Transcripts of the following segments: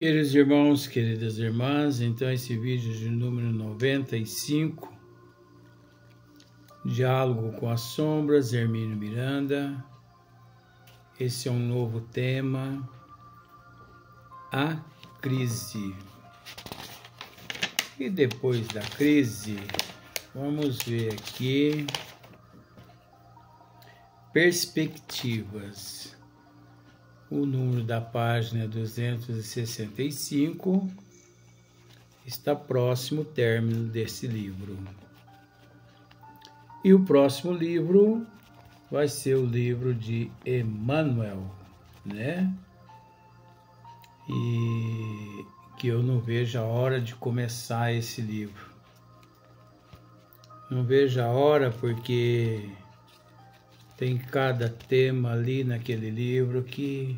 Queridos irmãos, queridas irmãs, então esse vídeo de número 95, Diálogo com as Sombras, Hermínio Miranda. Esse é um novo tema, a crise. E depois da crise, vamos ver aqui, perspectivas. O número da página 265 está próximo ao término desse livro. E o próximo livro vai ser o livro de Emmanuel, né? E que eu não vejo a hora de começar esse livro. Não vejo a hora porque tem cada tema ali naquele livro que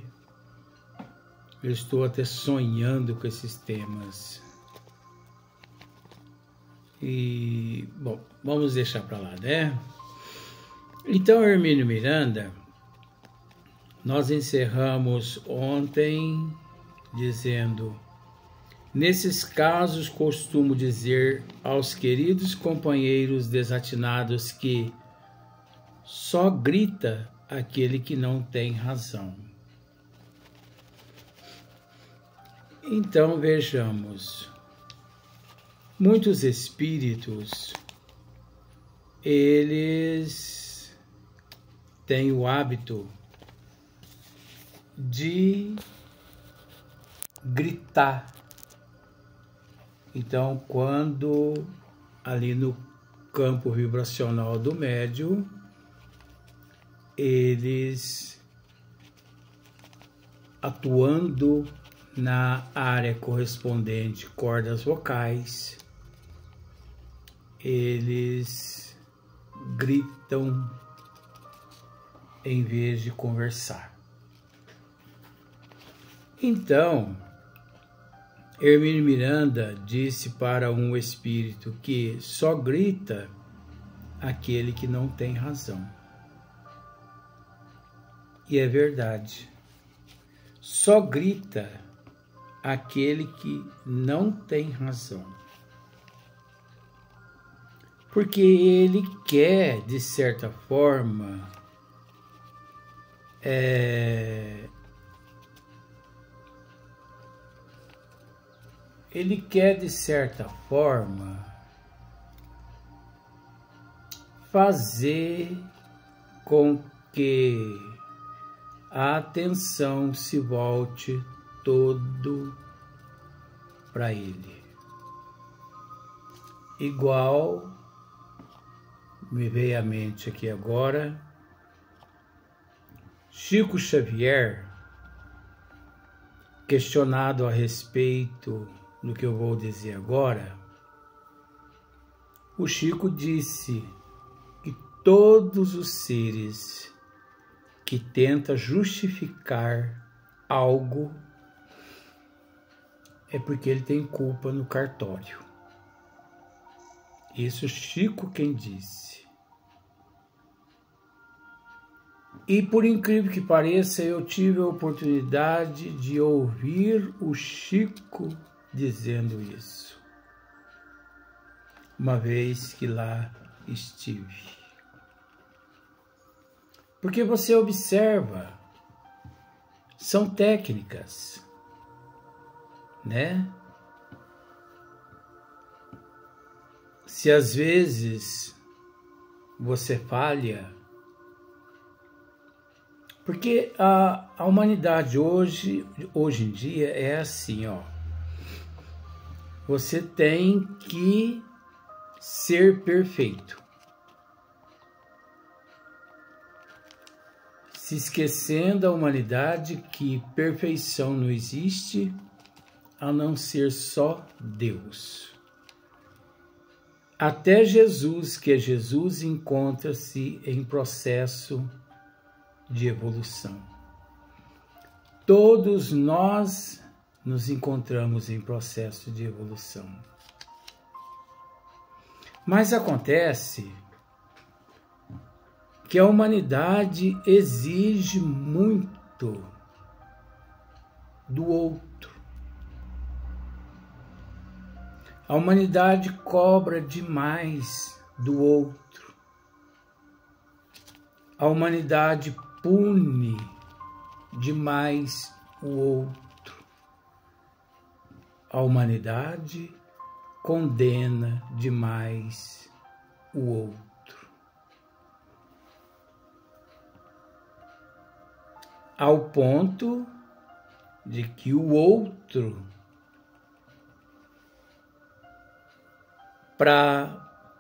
eu estou até sonhando com esses temas. E, bom, vamos deixar para lá, né? Então, Hermínio Miranda, nós encerramos ontem dizendo: nesses casos costumo dizer aos queridos companheiros desatinados que só grita aquele que não tem razão. Então vejamos, muitos espíritos, eles têm o hábito de gritar. Então, quando ali no campo vibracional do médium, eles atuando na área correspondente cordas vocais, eles gritam em vez de conversar. Então, Hermínio Miranda disse para um espírito que só grita aquele que não tem razão. E é verdade. Só grita aquele que não tem razão. Porque ele quer, de certa forma, fazer com que a atenção se volte todo para ele. Igual me veio à mente aqui agora, Chico Xavier, questionado a respeito do que eu vou dizer agora, o Chico disse que todos os seres que tenta justificar algo é porque ele tem culpa no cartório. Isso Chico quem disse. E por incrível que pareça, eu tive a oportunidade de ouvir o Chico dizendo isso, uma vez que lá estive. Porque você observa, são técnicas, né? Se às vezes você falha, porque a humanidade hoje em dia é assim, ó. Você tem que ser perfeito. Se esquecendo a humanidade que perfeição não existe, a não ser só Deus. Até Jesus, que é Jesus, encontra-se em processo de evolução. Todos nós nos encontramos em processo de evolução. Mas acontece que a humanidade exige muito do outro. A humanidade cobra demais do outro. A humanidade pune demais o outro. A humanidade condena demais o outro. Ao ponto de que o outro, para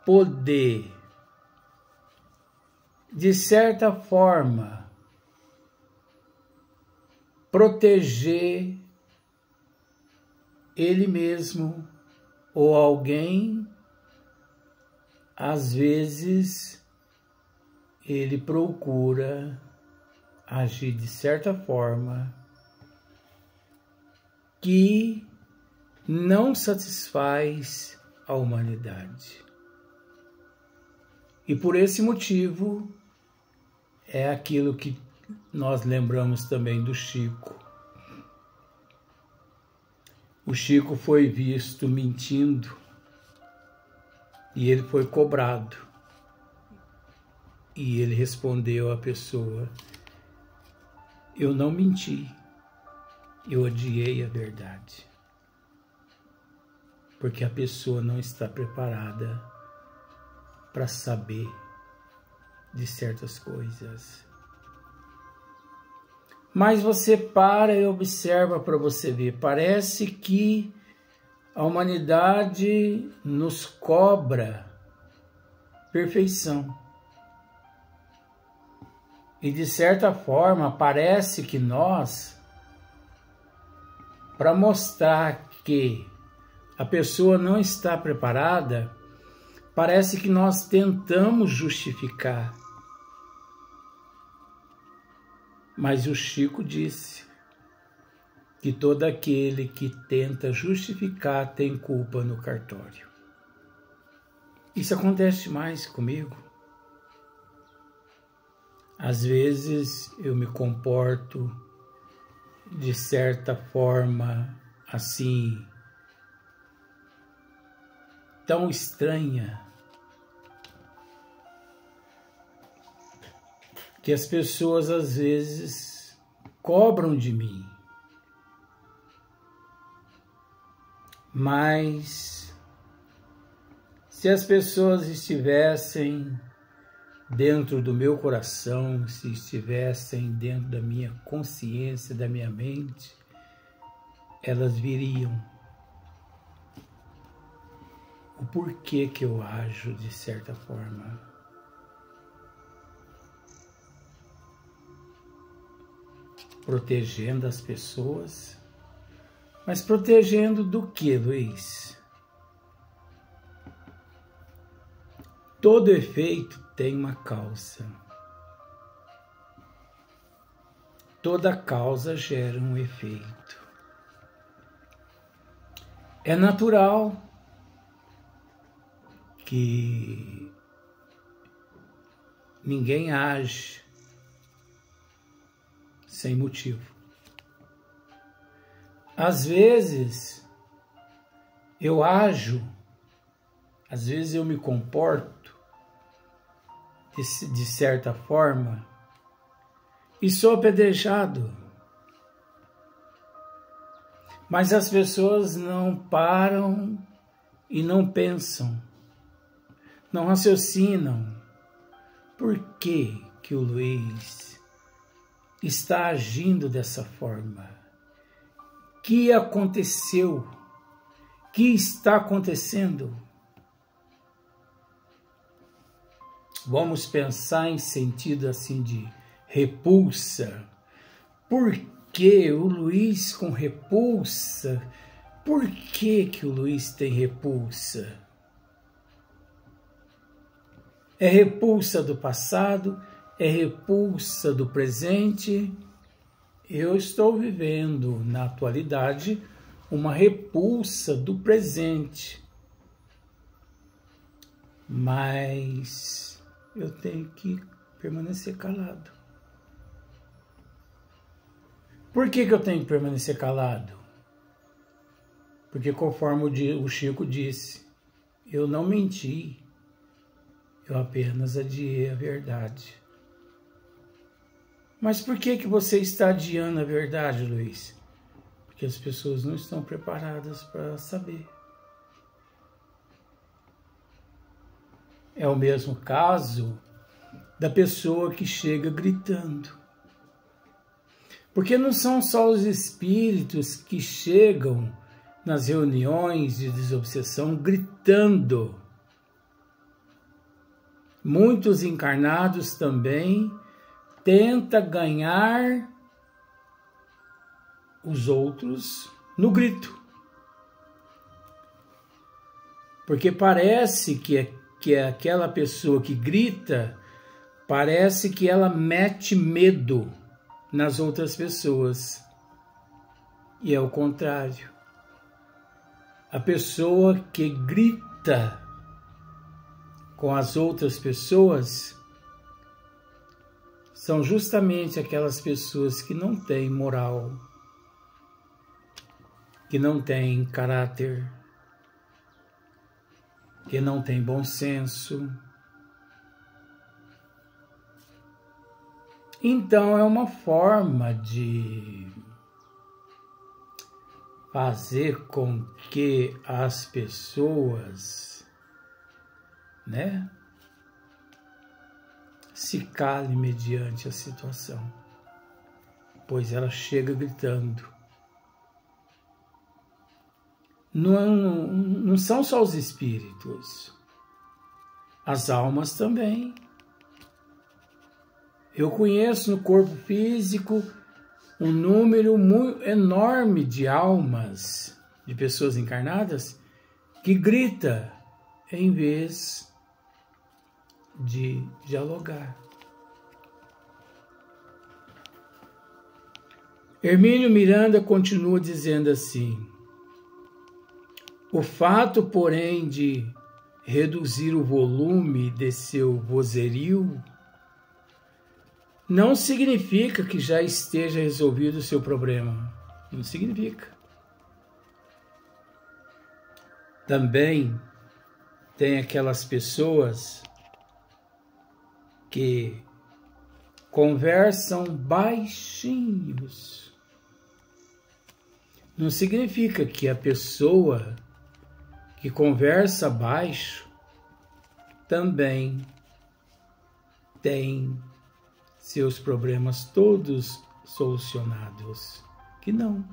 poder, de certa forma, proteger ele mesmo ou alguém, às vezes ele procura agir de certa forma que não satisfaz a humanidade. E por esse motivo é aquilo que nós lembramos também do Chico. O Chico foi visto mentindo e ele foi cobrado. E ele respondeu à pessoa: eu não menti, eu odiei a verdade. Porque a pessoa não está preparada para saber de certas coisas. Mas você para e observa para você ver. Parece que a humanidade nos cobra perfeição. E de certa forma parece que nós, para mostrar que a pessoa não está preparada, parece que nós tentamos justificar. Mas o Chico disse que todo aquele que tenta justificar tem culpa no cartório. Isso acontece mais comigo. Às vezes eu me comporto de certa forma assim, tão estranha, que as pessoas às vezes cobram de mim. Mas se as pessoas estivessem dentro do meu coração, se estivessem dentro da minha consciência, da minha mente, elas viriam o porquê que eu ajo de certa forma. Protegendo as pessoas. Mas protegendo do que, Luiz? Todo efeito tem uma causa. Toda causa gera um efeito. É natural que ninguém age sem motivo. Às vezes eu ajo, às vezes eu me comporto de certa forma e sou apedrejado. Mas as pessoas não param e não pensam, não raciocinam. Por que que o Luiz está agindo dessa forma? O que aconteceu? O que está acontecendo? Vamos pensar em sentido assim de repulsa. Por que o Luiz com repulsa? Por que que o Luiz tem repulsa? É repulsa do passado? É repulsa do presente? Eu estou vivendo, na atualidade, uma repulsa do presente. Mas eu tenho que permanecer calado. Por que que eu tenho que permanecer calado? Porque conforme o Chico disse, eu não menti, eu apenas adiei a verdade. Mas por que você está adiando a verdade, Luiz? Porque as pessoas não estão preparadas para saber. É o mesmo caso da pessoa que chega gritando. Porque não são só os espíritos que chegam nas reuniões de desobsessão gritando. Muitos encarnados também tentam ganhar os outros no grito. Porque parece que aquela pessoa que grita, parece que ela mete medo nas outras pessoas. E é o contrário. A pessoa que grita com as outras pessoas são justamente aquelas pessoas que não têm moral, que não têm caráter, que não têm bom senso. Então é uma forma de fazer com que as pessoas, se calem mediante a situação, pois ela chega gritando. Não são só os espíritos, as almas também. Eu conheço no corpo físico um número enorme de almas, de pessoas encarnadas, que grita em vez de dialogar. Hermínio Miranda continua dizendo assim: o fato, porém, de reduzir o volume de seu vozerio não significa que já esteja resolvido o seu problema. Não significa. Também tem aquelas pessoas que conversam baixinhos. Não significa que a pessoa que conversa baixo também tem seus problemas todos solucionados. Que não.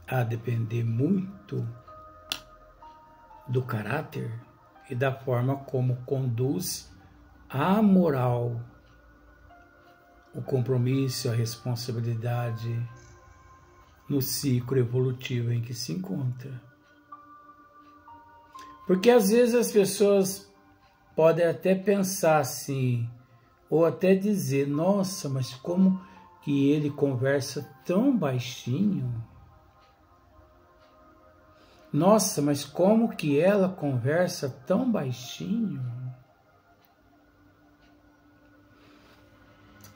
A depender muito do caráter e da forma como conduz a moral, o compromisso, a responsabilidade no ciclo evolutivo em que se encontra. Porque às vezes as pessoas podem até pensar assim, ou até dizer, nossa, mas como que ele conversa tão baixinho? Nossa, mas como que ela conversa tão baixinho?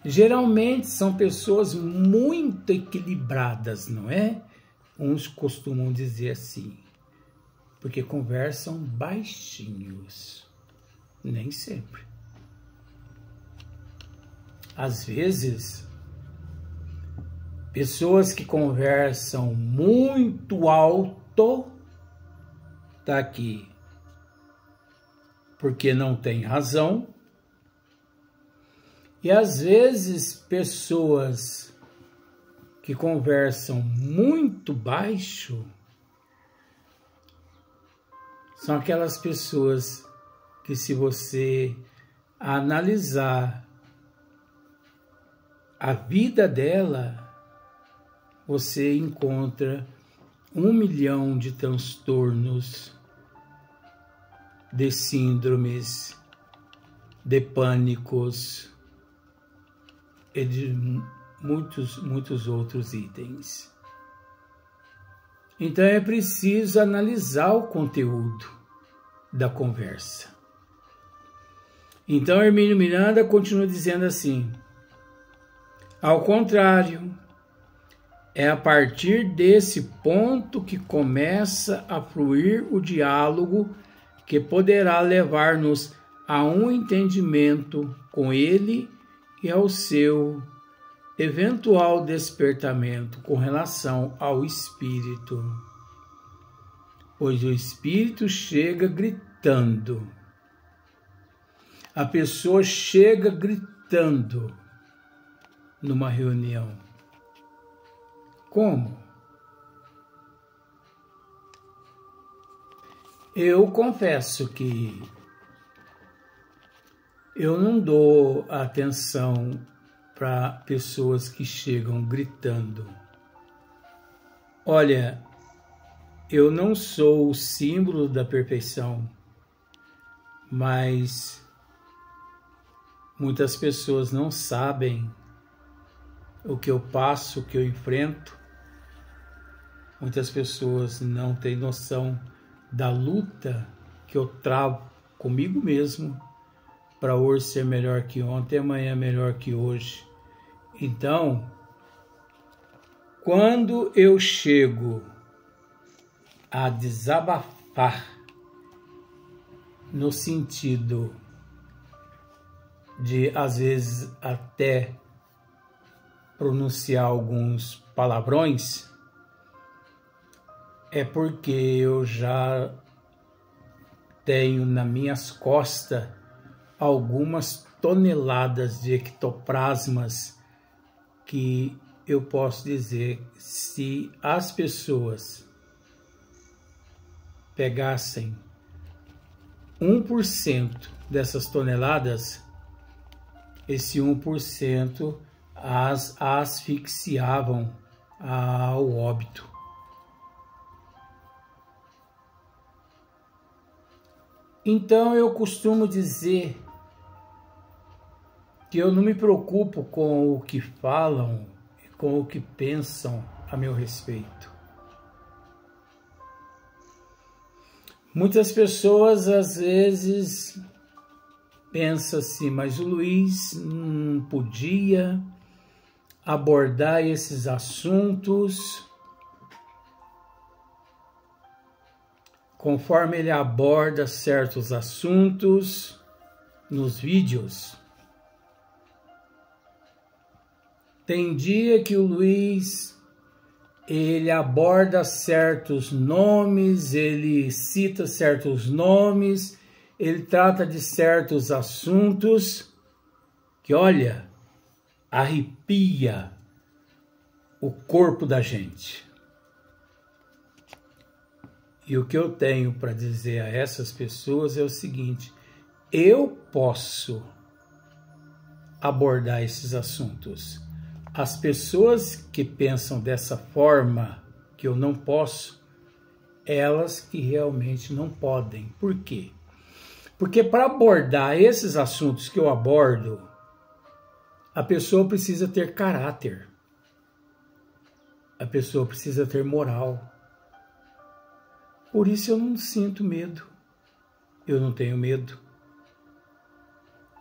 Geralmente são pessoas muito equilibradas, não é? Uns costumam dizer assim, porque conversam baixinhos. Nem sempre. Às vezes, pessoas que conversam muito alto, tá aqui, porque não tem razão. E às vezes, pessoas que conversam muito baixo, são aquelas pessoas que, se você analisar a vida dela, você encontra 1 milhão de transtornos, de síndromes, de pânicos e de muitos outros itens. Então é preciso analisar o conteúdo da conversa. Então Hermínio Miranda continua dizendo assim: ao contrário, É a partir desse ponto que começa a fluir o diálogo que poderá levar-nos a um entendimento com ele e ao seu eventual despertamento com relação ao espírito. Pois o espírito chega gritando. A pessoa chega gritando numa reunião. Como? Eu confesso que eu não dou atenção para pessoas que chegam gritando. Olha, eu não sou o símbolo da perfeição, mas muitas pessoas não sabem o que eu passo, o que eu enfrento. Muitas pessoas não têm noção da luta que eu travo comigo mesmo para hoje ser melhor que ontem, amanhã melhor que hoje. Então, quando eu chego a desabafar no sentido de, às vezes, até pronunciar alguns palavrões, é porque eu já tenho nas minhas costas algumas toneladas de ectoplasmas que eu posso dizer, se as pessoas pegassem 1% dessas toneladas, esse 1% as asfixiavam ao óbito. Então eu costumo dizer que eu não me preocupo com o que falam, com o que pensam a meu respeito. Muitas pessoas às vezes pensam assim, mas o Luiz não podia abordar esses assuntos conforme ele aborda certos assuntos nos vídeos. Tem dia que o Luiz, ele aborda certos nomes, ele cita certos nomes, ele trata de certos assuntos que, olha, arrepia o corpo da gente. E o que eu tenho para dizer a essas pessoas é o seguinte: eu posso abordar esses assuntos. As pessoas que pensam dessa forma, que eu não posso, elas que realmente não podem. Por quê? Porque para abordar esses assuntos que eu abordo, a pessoa precisa ter caráter. A pessoa precisa ter moral. Por isso eu não sinto medo. Eu não tenho medo.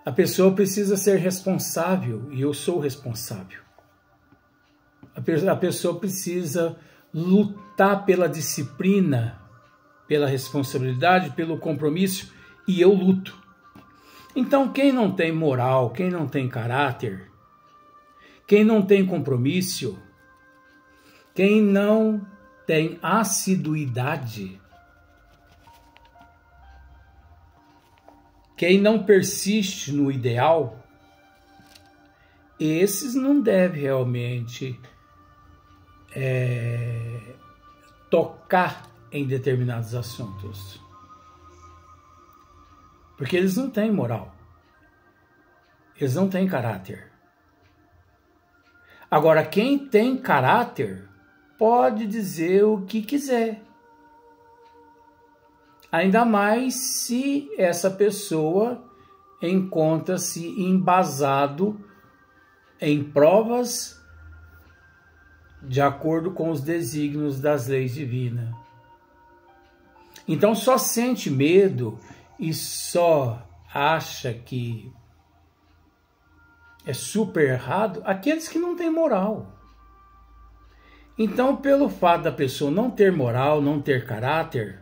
A pessoa precisa ser responsável e eu sou responsável. A pessoa precisa lutar pela disciplina, pela responsabilidade, pelo compromisso, e eu luto. Então, quem não tem moral, quem não tem caráter, quem não tem compromisso, quem não tem assiduidade, quem não persiste no ideal, esses não devem realmente tocar em determinados assuntos. Porque eles não têm moral. Eles não têm caráter. Agora, quem tem caráter pode dizer o que quiser. Ainda mais se essa pessoa encontra-se embasado em provas de acordo com os desígnios das leis divinas. Então só sente medo e só acha que é super errado aqueles que não têm moral. Então, pelo fato da pessoa não ter moral, não ter caráter,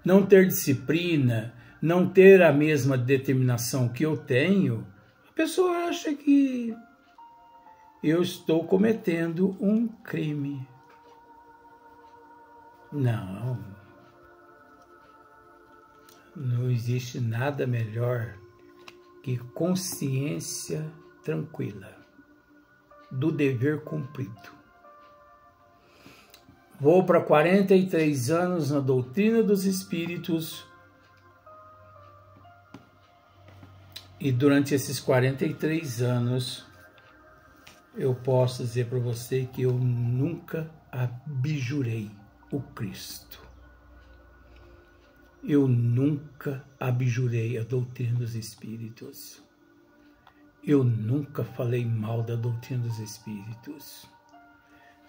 não ter disciplina, não ter a mesma determinação que eu tenho, a pessoa acha que eu estou cometendo um crime. Não. Não existe nada melhor que consciência tranquila do dever cumprido. Vou para 43 anos na doutrina dos espíritos e durante esses 43 anos eu posso dizer para você que eu nunca abjurei o Cristo. Eu nunca abjurei a doutrina dos espíritos. Eu nunca falei mal da doutrina dos espíritos.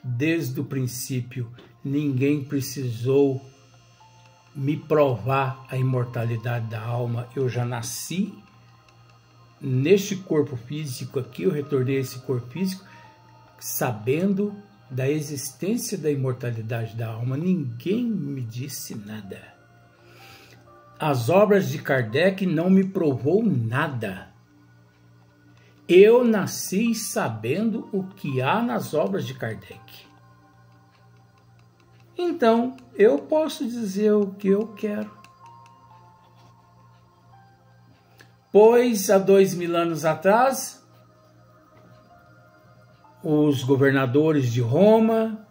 Desde o princípio, ninguém precisou me provar a imortalidade da alma. Eu já nasci neste corpo físico aqui, eu retornei a esse corpo físico sabendo da existência da imortalidade da alma. Ninguém me disse nada. As obras de Kardec não me provou nada. Eu nasci sabendo o que há nas obras de Kardec. Então, eu posso dizer o que eu quero. Pois, há 2000 anos atrás, os governadores de Roma,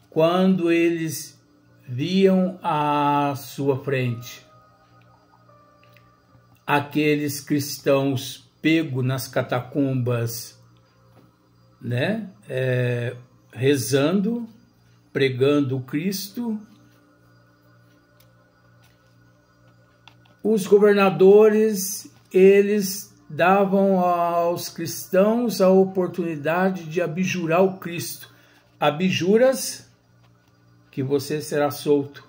quando eles viam à sua frente aqueles cristãos pego nas catacumbas, né, rezando, pregando o Cristo, os governadores, eles davam aos cristãos a oportunidade de abjurar o Cristo. Abjuras que você será solto.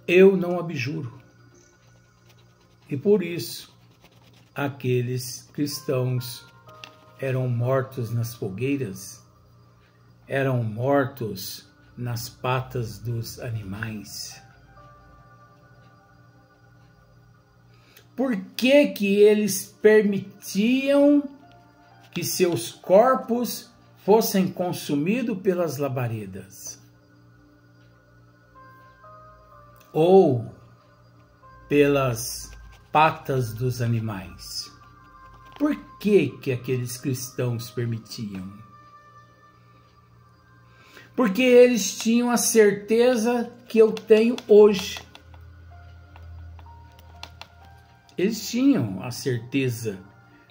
Eu não abjuro. E por isso, aqueles cristãos eram mortos nas fogueiras, eram mortos nas patas dos animais. Por que que eles permitiam que seus corpos fossem consumidos pelas labaredas? Ou pelas patas dos animais? Por que que aqueles cristãos permitiam? Porque eles tinham a certeza que eu tenho hoje. Eles tinham a certeza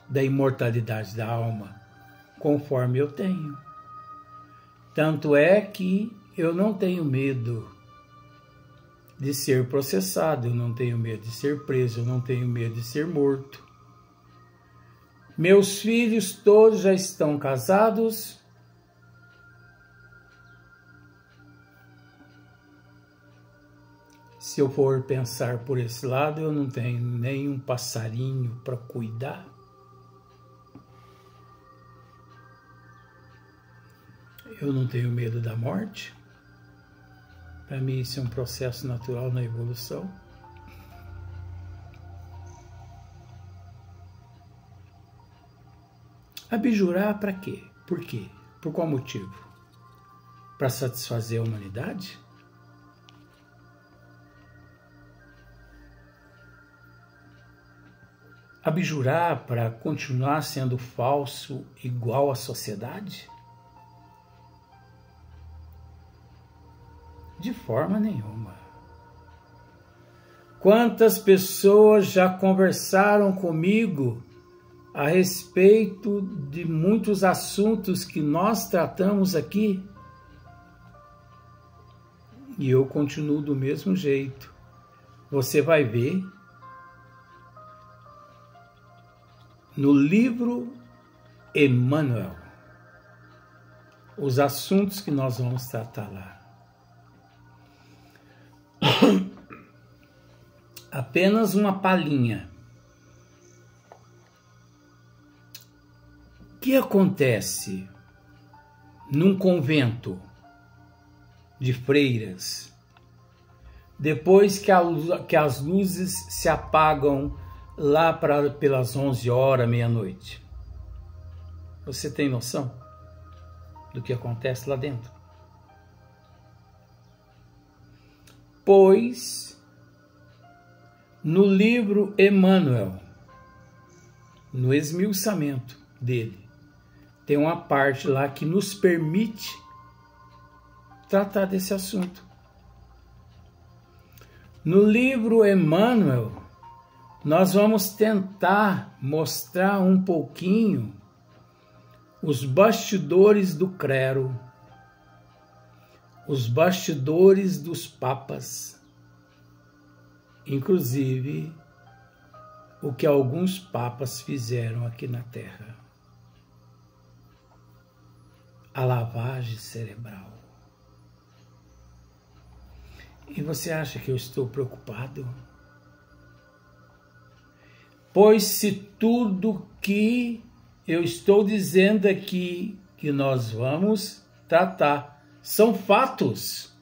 da imortalidade da alma, conforme eu tenho. Tanto é que eu não tenho medo de ser processado, eu não tenho medo de ser preso, eu não tenho medo de ser morto. Meus filhos todos já estão casados. Se eu for pensar por esse lado, eu não tenho nenhum passarinho para cuidar. Eu não tenho medo da morte. Para mim, isso é um processo natural na evolução. Abjurar para quê? Por quê? Por qual motivo? Para satisfazer a humanidade? Abjurar para continuar sendo falso igual à sociedade? De forma nenhuma. Quantas pessoas já conversaram comigo a respeito de muitos assuntos que nós tratamos aqui? E eu continuo do mesmo jeito. Você vai ver no livro Emmanuel os assuntos que nós vamos tratar lá. Apenas uma palhinha. que acontece num convento de freiras depois que as luzes se apagam lá pelas 11 horas, meia-noite? Você tem noção do que acontece lá dentro? Pois, no livro Emmanuel, no esmiuçamento dele, tem uma parte lá que nos permite tratar desse assunto. No livro Emmanuel, nós vamos tentar mostrar um pouquinho os bastidores do clero, os bastidores dos papas, inclusive o que alguns papas fizeram aqui na Terra. A lavagem cerebral. E você acha que eu estou preocupado? Pois se tudo que eu estou dizendo aqui que nós vamos tratar são fatos,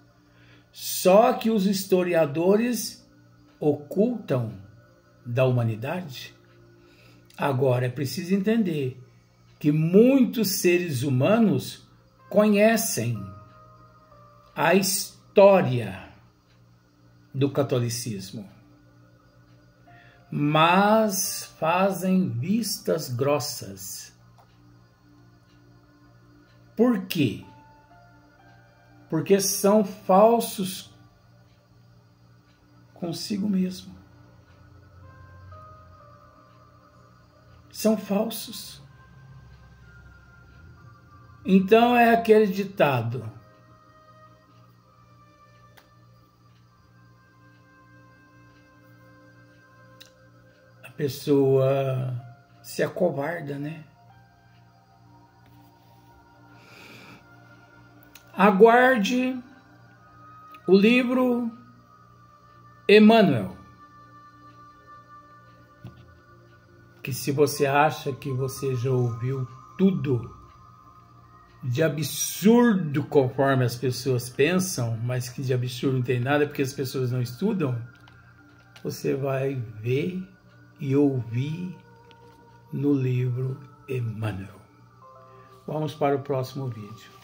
só que os historiadores ocultam da humanidade. Agora é preciso entender que muitos seres humanos conhecem a história do catolicismo, mas fazem vistas grossas. Por quê? Porque são falsos consigo mesmo. São falsos. Então é aquele ditado: a pessoa se acovarda, né? Aguarde o livro Emmanuel, que se você acha que você já ouviu tudo de absurdo conforme as pessoas pensam, mas que de absurdo não tem nada porque as pessoas não estudam, você vai ver e ouvir no livro Emmanuel. Vamos para o próximo vídeo.